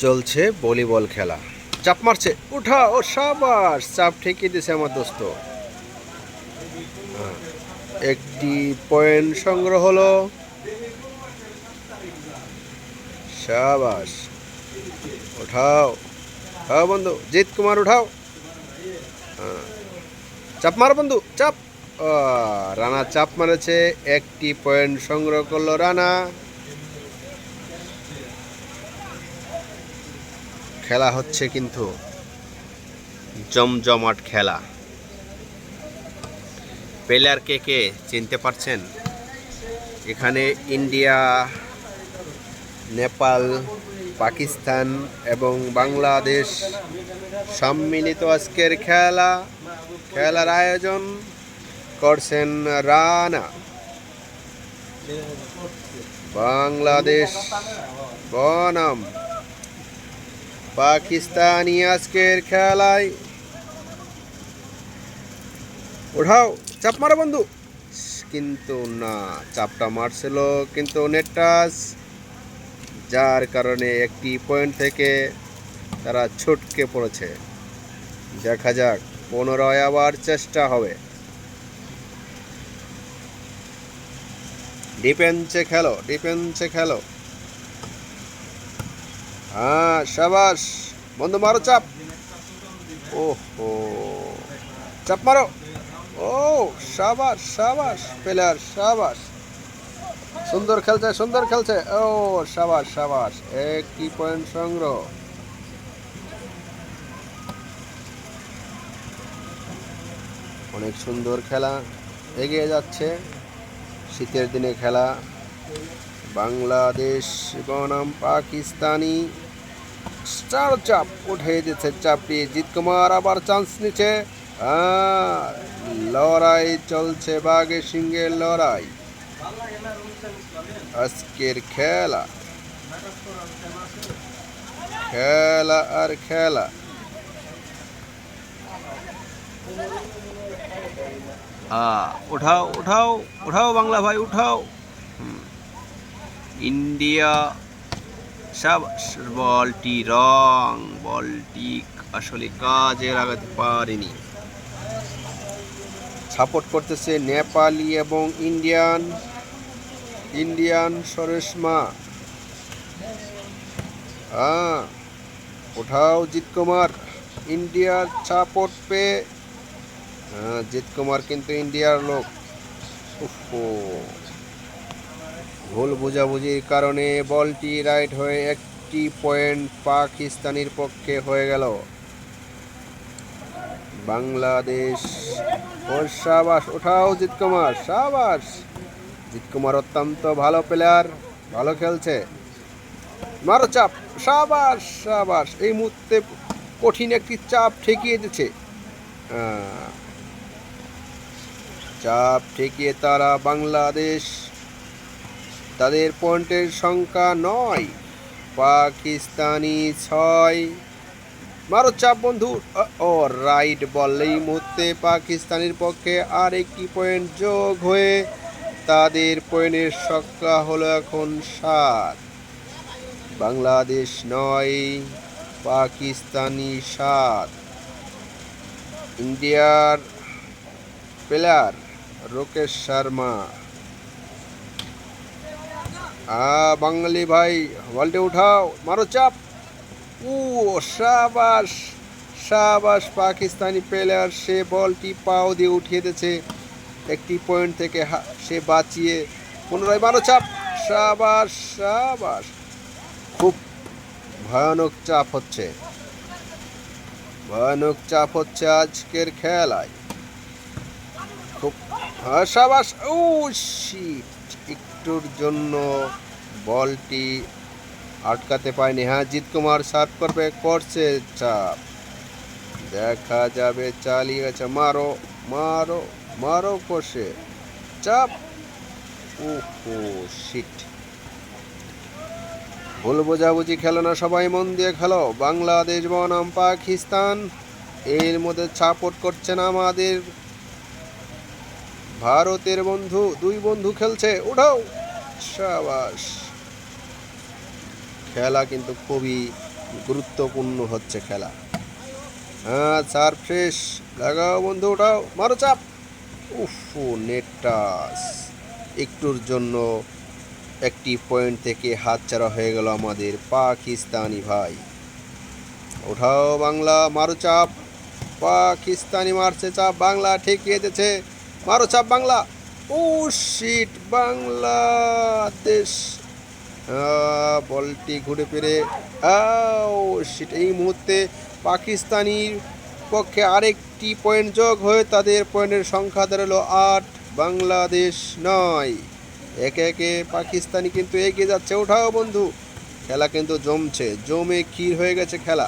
চলছে ভলিবল খেলা। চাপ মারছে, উঠা ও সাবাস, চাপ ঠেকিয়ে দিছে আমার দোস্ত। হ্যাঁ, একটি পয়েন্ট সংগ্রহ হলো। সাবাস, উঠাও। হ্যাঁ বন্ধু, জিৎ কুমার উঠাও। হ্যাঁ, চাপ মার বন্ধু, চাপ। রানা চাপ মারেছে, একটি পয়েন্ট সংগ্রহ করলো রানা। খেলা হচ্ছে কিন্তু জমজমাট খেলা। প্লেয়ার কে কে চিনতে পারছেন? এখানে ইন্ডিয়া, নেপাল, পাকিস্তান এবং বাংলাদেশ সম্মিলিত আজকের খেলার আয়োজন করছেন রানা। বাংলাদেশ বনাম পাকিস্তানি আজকের খেলায়। ওঠাও, চাপ মারো বন্ধু। কিন্তু না, চাপটা মারছিল কিন্তু নেট টাচ, যার কারণে একটি পয়েন্ট থেকে তারা ছটকে পড়েছে। দেখা যাক, পুনরায় আবার চেষ্টা হবে। ডিফেন্সে খেলো, ডিফেন্সে খেলো। হ্যাঁ সাবাস বন্ধু, মারো চাপ। ওহো, চাপ মারো। ও সাবাস সাবাস প্লেয়ার, সাবাস। সুন্দর খেলছে, সুন্দর খেলছে। ও সাবাস সাবাস, একটি পয়েন্ট সংগ্রহ। অনেক সুন্দর খেলা এগিয়ে যাচ্ছে। শীতের দিনে খেলা। বাংলাদেশ বনাম পাকিস্তানি। স্টার চাপ উঠে দিচ্ছে, চাপটি জিৎ কুমার আবার চান্স নিচ্ছে। লড়াই চলছে, বাঘে সিংহের লড়াই আজকের খেলা। খেলা আর খেলা। উঠাও উঠাও উঠাও বাংলা ভাই, উঠাও। ইন্ডিয়া, সাবাস। বলটি আসলে কাজে লাগাতে পারেনি। সাপোর্ট করতেছে নেপালি এবং ইন্ডিয়ান সরেশমা। উঠাও জিৎ কুমার। ইন্ডিয়ার সাপোর্ট পেয়ে, জিৎ কুমার কিন্তু ইন্ডিয়ার লোক। ভুল বোঝাবুঝির কারণে বলটি রাইট হয়ে একটি পয়েন্ট পাকিস্তানের পক্ষে হয়ে গেল। বাংলাদেশ ও সাবাস, উঠাও জিৎ কুমার, সাবাস। জিৎ কুমার অত্যন্ত ভালো প্লেয়ার, ভালো খেলছে। মারো চাপ, সাবাস সাবাস। এই মুহূর্তে কঠিন একটি চাপ ঠেকিয়ে দিচ্ছে। চাপ ঠেকিয়ে তারা বাংলাদেশ, তাদের পয়েন্টের সংখ্যা 9, পাকিস্তানি 6। মারো চাপ বন্ধু। ও রাইট বল। এই মুহূর্তে পাকিস্তানের পক্ষে আর একটি পয়েন্ট যোগ হয়ে তাদের পয়েন্টের সংখ্যা হলো এখন 7। বাংলাদেশ 9, পাকিস্তানি 7। ইন্ডিয়ার প্লেয়ার রোকেশ শর্মা। বাঙালি ভাই, বলটি উঠাও, মারো চাপ। সাবাস সাবাস, পাকিস্তানি প্লেয়ার সে বলটি পাও দিয়ে উঠিয়ে দিয়েছে একটি পয়েন্ট থেকে, সে বাঁচিয়ে পুনরায় মারো চাপ। সাবাস সাবাস। খুব ভয়ানক চাপ হচ্ছে, ভয়ানক চাপ হচ্ছে আজকের খেলায়। খুব সাবাস। শিট, একটুর জন্য বলটি আটকাতে পারেনি। জিৎ কুমার সার্ভ করছে চাপ, দেখা যাবে। চালিয়ে গেছে, মারো মারো মারো কষে চাপ। শিট। ভুল বোঝাবুঝি খেলো না, সবাই মন দিয়ে খেলো। বাংলাদেশ বনাম পাকিস্তান, এর মধ্যে সাপোর্ট করছেন আমাদের ভারতের বন্ধু। দুই বন্ধু খেলছে, উঠাও, সাবাস। খেলা কিন্তু খুবই গুরুত্বপূর্ণ হচ্ছে খেলা। হ্যাঁ, সার্ভ শেষ, লাগাও বন্ধু, ওঠাও, মারো চাপ। উফ, নেট টাচ। একটুর জন্য একটি পয়েন্ট থেকে হাতছাড়া হয়ে গেল আমাদের পাকিস্তানি ভাই। ওঠাও বাংলা, মারো চাপ। পাকিস্তানি মারছে চাপ, বাংলা ঠেকিয়ে দিয়েছে, মারো চাপ বাংলা। ও শিট, বাংলাদেশ বলটি ঘুরে ফিরে, ও শিট, এই মুহূর্তে পাকিস্তানির পক্ষে আরেকটি পয়েন্ট যোগ হয়ে তাদের পয়েন্টের সংখ্যা দাঁড়ালো 8, বাংলাদেশ 9। একে একে পাকিস্তানি কিন্তু এগিয়ে যাচ্ছে। ওঠাও বন্ধু, খেলা কিন্তু জমছে, জমে ক্ষীর হয়ে গেছে খেলা।